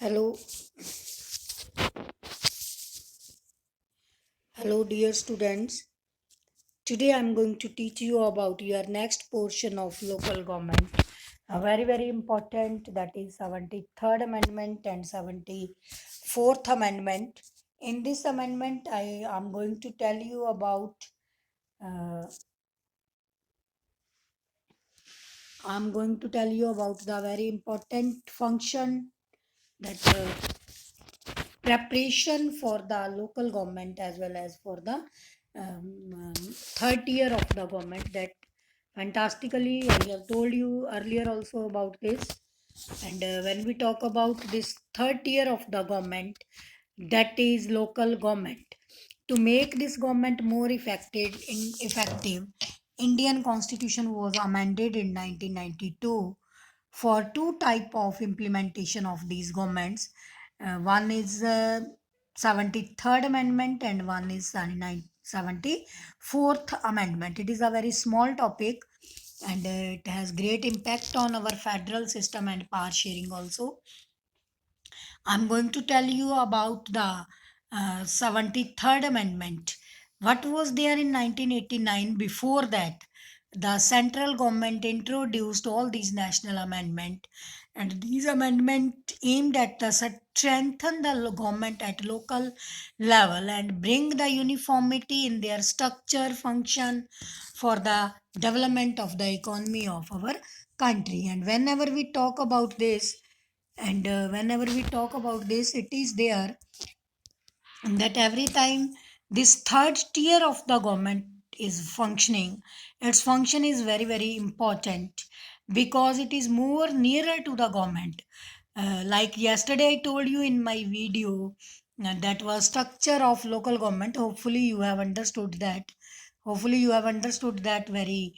Hello, hello, dear students. Today I'm going to teach you about your next portion of local government. A very important, that is 73rd Amendment and 74th Amendment. In this amendment, I am going to tell you about. Uh, I'm going to tell you about the very important function that preparation for the local government as well as for the third tier of the government. That fantastically I have told you earlier also about this. And when we talk about this third tier of the government, that is local government, to make this government more effective, Indian constitution was amended in 1992 for two type of implementation of these governments. One is 73rd Amendment and one is 74th Amendment. It is a very small topic, and it has great impact on our federal system and power sharing also. I'm going to tell you about the 73rd Amendment. What was there in 1989? Before that, the central government introduced all these national amendment, and these amendment aimed at the strengthen the government at local level and bring the uniformity in their structure function for the development of the economy of our country. And whenever we talk about this, it is there that every time this third tier of the government is functioning, its function is very important because it is more nearer to the government. Like yesterday I told you in my video, that was structure of local government. Hopefully you have understood that. Hopefully you have understood that very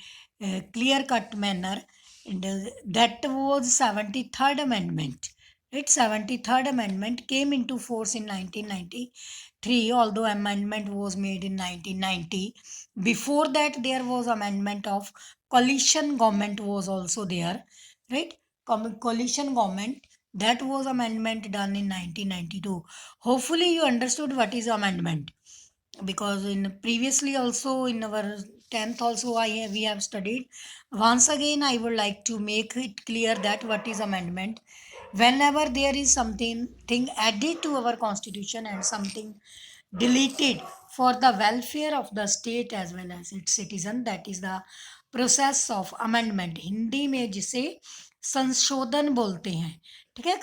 clear cut manner. And that was 73rd Amendment. Its 73rd Amendment came into force in 1993, although amendment was made in 1990. Before that, there was amendment of coalition government was also there, right? Coalition government, that was amendment done in 1992. Hopefully, you understood what is amendment, because in previously also in our 10th also we have studied. Once again I would like to make it clear that what is amendment. Whenever there is something thing added to our constitution and something deleted for the welfare of the state as well as its citizen, that is the process of amendment. Hindi में जिसे संशोधन बोलते हैं, ठीक है,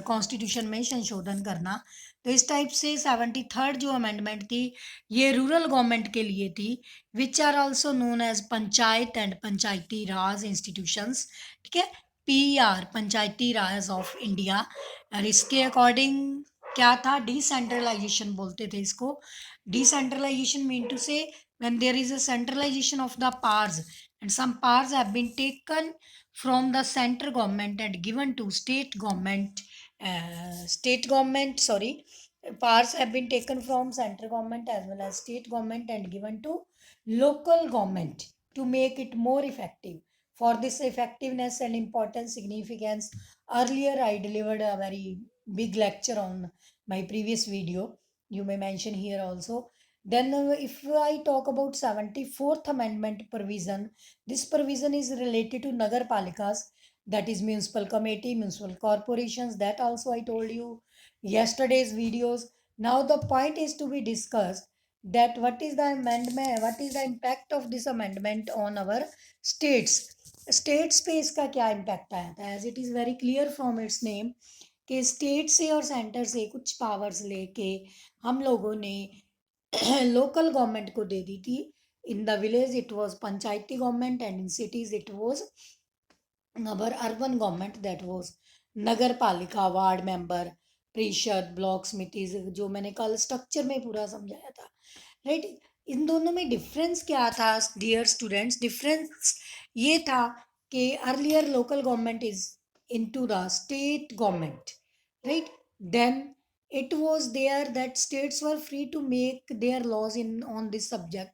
constitution में संशोधन करना। तो इस टाइप से 73rd जो अमेंडमेंट थी, ये रूरल गवर्नमेंट के लिए थी, which are also known as panchayat and panchayati raj institutions, ठीक है, PR, panchayati raj of India. और इसके अकॉर्डिंग क्या था, डिसेंट्रलाइजेशन बोलते थे इसको। Decentralisation mean to say when there is a centralization of the powers and some powers have been taken from the central government and given to state government, sorry, powers have been taken from central government as well as state government and given to local government to make it more effective. For this effectiveness and important significance, earlier I delivered a very big lecture on my previous video. You may mention here also. Then, if I talk about 74th Amendment provision, this provision is related to Nagar Palikas, that is municipal committee, municipal corporations. That also I told you yesterday's videos. Now the point is to be discussed that what is the amendment, what is the impact of this amendment on our states. States पे इसका क्या impact आया था, as it is very clear from its name कि state से और centre से कुछ पावर्स लेके हम लोगों ने लोकल गवर्नमेंट को दे दी थी. In the village it was panchayati government and in cities it was our urban government, that was nagar palika, ward member, parishad, block samitis, जो मैंने कल स्ट्रक्चर में पूरा समझाया था, राइट. इन दोनों में डिफरेंस क्या था डियर स्टूडेंट्स? डिफरेंस ये था कि earlier local government is into the state government, right? Then it was there that states were free to make their laws in on this subject,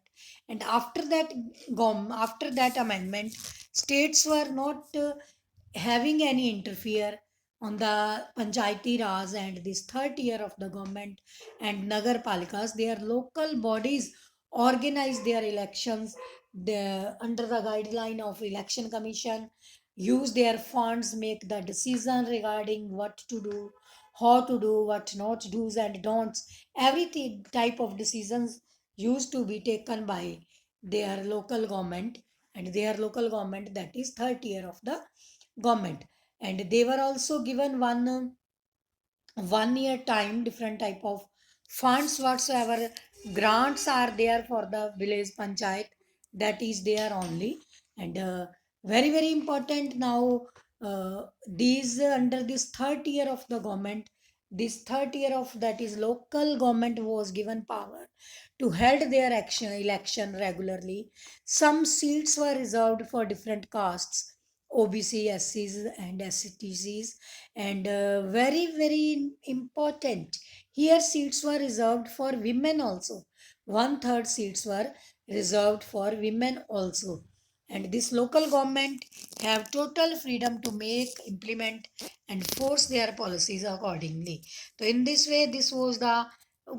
and after that amendment, states were not having any interfere. on the Panchayati Raj and this third tier of the government and Nagar Palikas, their local bodies organize their elections under the guideline of election commission, use their funds, make the decision regarding what to do, how to do, what not do's and don'ts. Every type of decisions used to be taken by their local government, and their local government, that is third tier of the government. And they were also given 1 year time, different type of funds whatsoever grants are there for the village panchayat, that is there only. And very very important now, these under this third tier of the government, this third tier of, that is local government, was given power to held their action election regularly. Some seats were reserved for different castes, OBC, SCs, and STCs, and very very important, here seats were reserved for women also. One third seats were reserved for women also. And this local government have total freedom to make, implement, and force their policies accordingly. So in this way, this was the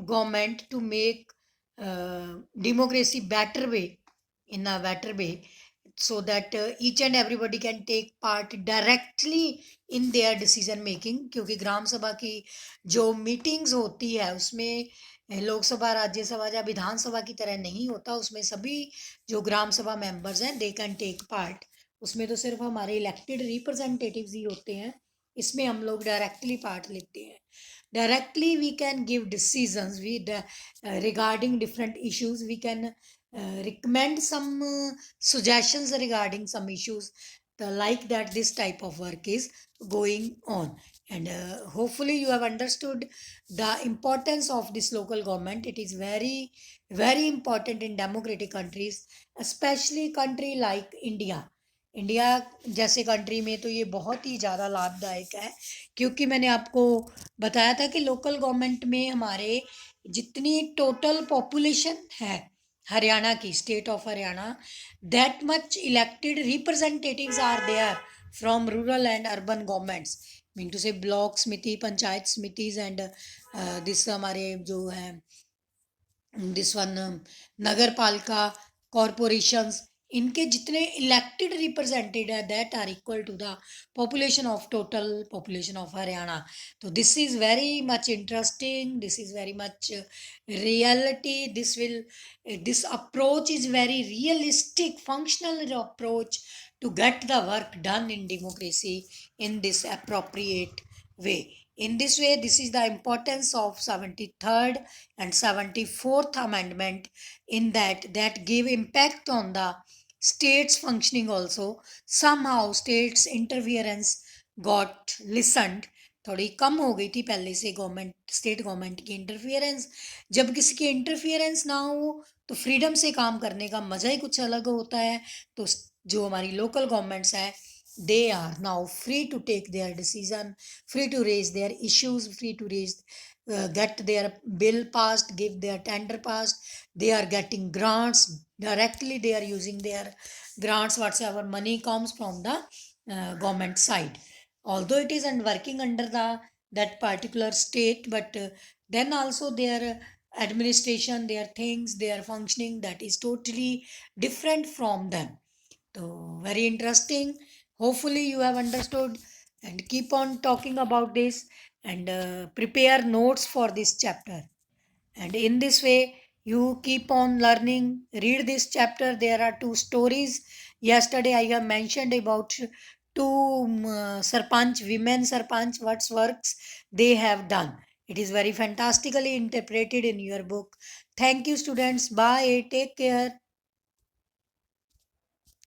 government to make democracy better way, in a better way, so that each and everybody can take part directly in their decision making, क्योंकि ग्राम सभा की जो meetings होती है उसमें लोकसभा, राज्यसभा या विधानसभा की तरह नहीं होता, उसमें सभी जो ग्राम सभा मेंबर्स हैं दे कैन टेक पार्ट। उसमें तो सिर्फ हमारे इलेक्टेड रिप्रेजेंटेटिव्स ही होते हैं, इसमें हम लोग डायरेक्टली पार्ट लेते हैं। Directly we can give decisions we regarding different issues, we can recommend some suggestions regarding some issues, like that this type of work is going on. And hopefully you have understood the importance of this local government. It is very very important in democratic countries, especially country like India जैसे country में तो ये बहुत ही ज़्यादा लाभदायक है, क्योंकि मैंने आपको बताया था कि लोकल गवर्नमेंट में हमारे जितनी टोटल पॉपुलेशन है हरियाणा की, state of Haryana, that much elected representatives are there from rural and urban governments, mean to say block समिति, पंचायत समितिज, एंड दिस हमारे जो है दिस वन नगर पालिका कॉरपोरेशंस, इनके जितने इलेक्टेड रिप्रेजेंटेड है that are equal to the population of total population of Haryana. तो this is very much interesting, this is very much reality, this approach is very realistic functional approach to get the work done in democracy in this appropriate way. In this way, this is the importance of 73rd and 74th amendment, in that give impact on the states functioning also. Somehow states interference got listened, थोड़ी कम हो गई थी पहले से government, state government की interference. जब किसी की इंटरफियरेंस ना हो तो फ्रीडम से काम करने का मज़ा ही कुछ अलग होता है। तो जो हमारी लोकल गवर्नमेंट्स हैं, they are now free to take their decision, free to raise their issues, free to raise get their bill passed, give their tender passed, they are getting grants directly, they are using their grants whatsoever money comes from the government side, although it is and working under the that particular state, but then also their administration, their things, their functioning, that is totally different from them. So very interesting, hopefully you have understood, and keep on talking about this, and prepare notes for this chapter. And in this way you keep on learning, read this chapter. There are two stories. Yesterday I have mentioned about two sarpanch, women sarpanch, what works they have done. It is very fantastically interpreted in your book. Thank you students, bye, take care.